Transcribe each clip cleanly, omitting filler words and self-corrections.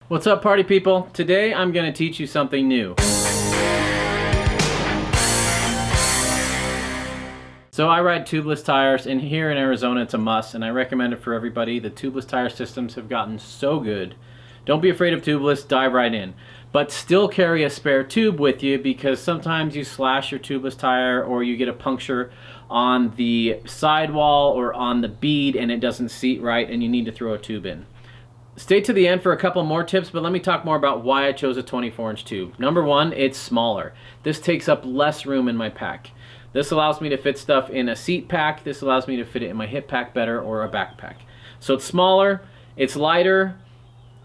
What's up, party people? Today I'm going to teach you something new. So I ride tubeless tires, and here in Arizona it's a must, and I recommend it for everybody. The tubeless tire systems have gotten so good. Don't be afraid of tubeless, dive right in. But still carry a spare tube with you, because sometimes you slash your tubeless tire or you get a puncture on the sidewall or on the bead and it doesn't seat right and you need to throw a tube in. Stay to the end for a couple more tips, but let me talk more about why I chose a 24-inch tube. Number one, it's smaller. This takes up less room in my pack. This allows me to fit stuff in a seat pack. This allows me to fit it in my hip pack better, or a backpack. So it's smaller, it's lighter,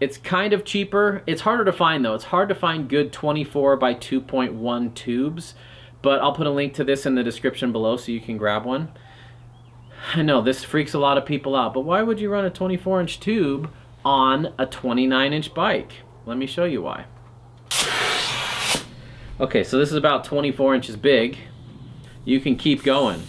it's kind of cheaper. It's harder to find though. It's hard to find good 24 by 2.1 tubes, but I'll put a link to this in the description below so you can grab one. I know this freaks a lot of people out, but why would you run a 24-inch tube on a 29-inch bike? Let me show you why. Okay, so this is about 24 inches big. You can keep going.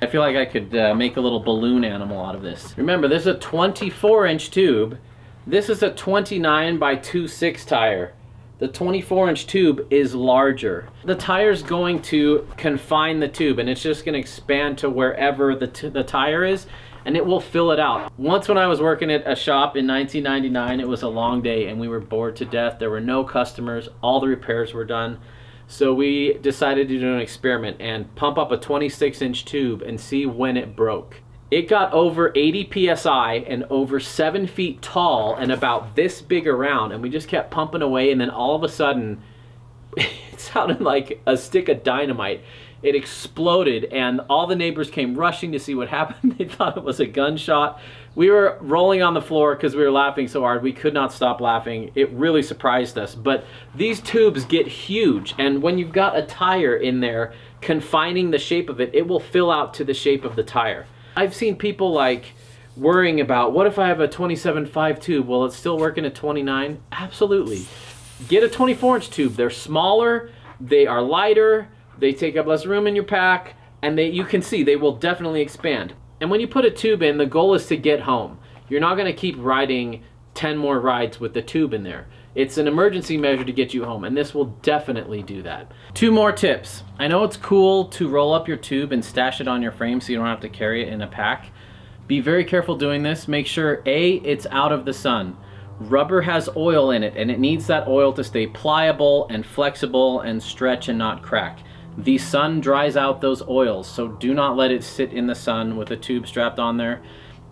I feel like I could make a little balloon animal out of this. Remember, this is a 24-inch tube. This is a 29 by 2.6 tire. The 24-inch tube is larger. The tire's going to confine the tube, and it's just going to expand to wherever the tire is, and it will fill it out. Once when I was working at a shop in 1999, it was a long day and we were bored to death. There were no customers. All the repairs were done. So we decided to do an experiment and pump up a 26-inch tube and see when it broke. It got over 80 PSI and over 7 feet tall and about this big around, and we just kept pumping away, and then all of a sudden, it sounded like a stick of dynamite. It exploded and all the neighbors came rushing to see what happened. They thought it was a gunshot. We were rolling on the floor because we were laughing so hard. We could not stop laughing. It really surprised us. But these tubes get huge, and when you've got a tire in there confining the shape of it, it will fill out to the shape of the tire. I've seen people like worrying about, what if I have a 27.5 tube? Will it still work in a 29? Absolutely. Get a 24-inch tube. They're smaller, they are lighter, they take up less room in your pack, and you can see they will definitely expand. And when you put a tube in, the goal is to get home. You're not going to keep riding 10 more rides with the tube in there. It's an emergency measure to get you home, and this will definitely do that. 2 more tips. I know it's cool to roll up your tube and stash it on your frame so you don't have to carry it in a pack. Be very careful doing this. Make sure, A, it's out of the sun. Rubber has oil in it, and it needs that oil to stay pliable and flexible and stretch and not crack. The sun dries out those oils, so do not let it sit in the sun with a tube strapped on there.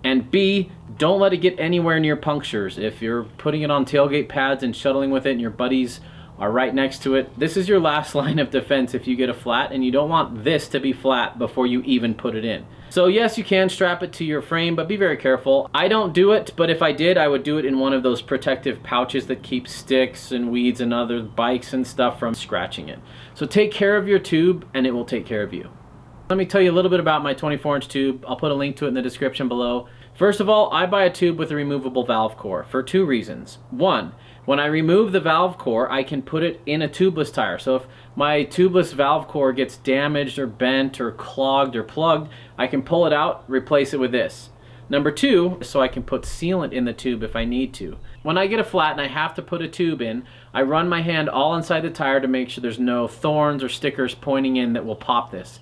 And B, don't let it get anywhere near punctures. If you're putting it on tailgate pads and shuttling with it and your buddies are right next to it, this is your last line of defense if you get a flat, and you don't want this to be flat before you even put it in. So yes, you can strap it to your frame, but be very careful. I don't do it, but if I did, I would do it in one of those protective pouches that keep sticks and weeds and other bikes and stuff from scratching it. So take care of your tube and it will take care of you. Let me tell you a little bit about my 24-inch tube. I'll put a link to it in the description below. First of all, I buy a tube with a removable valve core for 2 reasons. 1, when I remove the valve core, I can put it in a tubeless tire. So if my tubeless valve core gets damaged or bent or clogged or plugged, I can pull it out, replace it with this. Number 2, so I can put sealant in the tube if I need to. When I get a flat and I have to put a tube in, I run my hand all inside the tire to make sure there's no thorns or stickers pointing in that will pop this.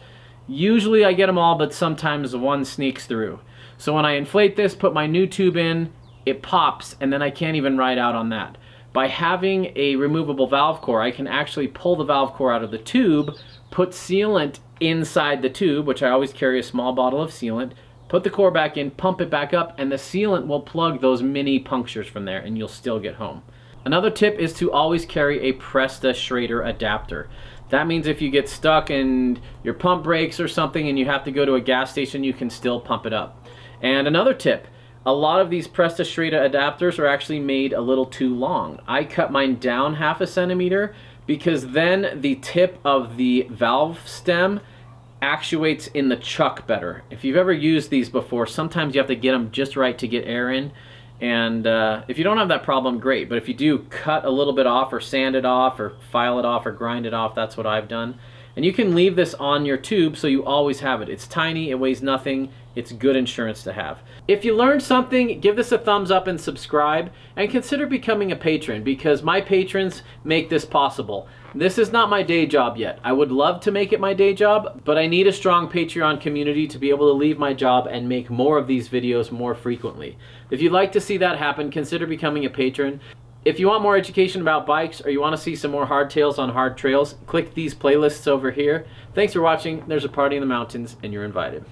Usually I get them all, but sometimes one sneaks through. So when I inflate this, put my new tube in, it pops, and then I can't even ride out on that. By having a removable valve core, I can actually pull the valve core out of the tube, put sealant inside the tube, which I always carry a small bottle of sealant, put the core back in, pump it back up, and the sealant will plug those mini punctures from there, and you'll still get home. Another tip is to always carry a Presta Schrader adapter. That means if you get stuck and your pump breaks or something and you have to go to a gas station, you can still pump it up. And another tip, a lot of these Presta Schrader adapters are actually made a little too long. I cut mine down 1/2 centimeter because then the tip of the valve stem actuates in the chuck better. If you've ever used these before, sometimes you have to get them just right to get air in. And if you don't have that problem, great. But if you do, cut a little bit off or sand it off or file it off or grind it off. That's what I've done. And you can leave this on your tube so you always have it. It's tiny, it weighs nothing, it's good insurance to have. If you learned something, give this a thumbs up and subscribe, and consider becoming a patron, because my patrons make this possible. This is not my day job yet. I would love to make it my day job, but I need a strong Patreon community to be able to leave my job and make more of these videos more frequently. If you'd like to see that happen, consider becoming a patron. If you want more education about bikes, or you want to see some more hardtails on hard trails, click these playlists over here. Thanks for watching. There's a party in the mountains, and you're invited.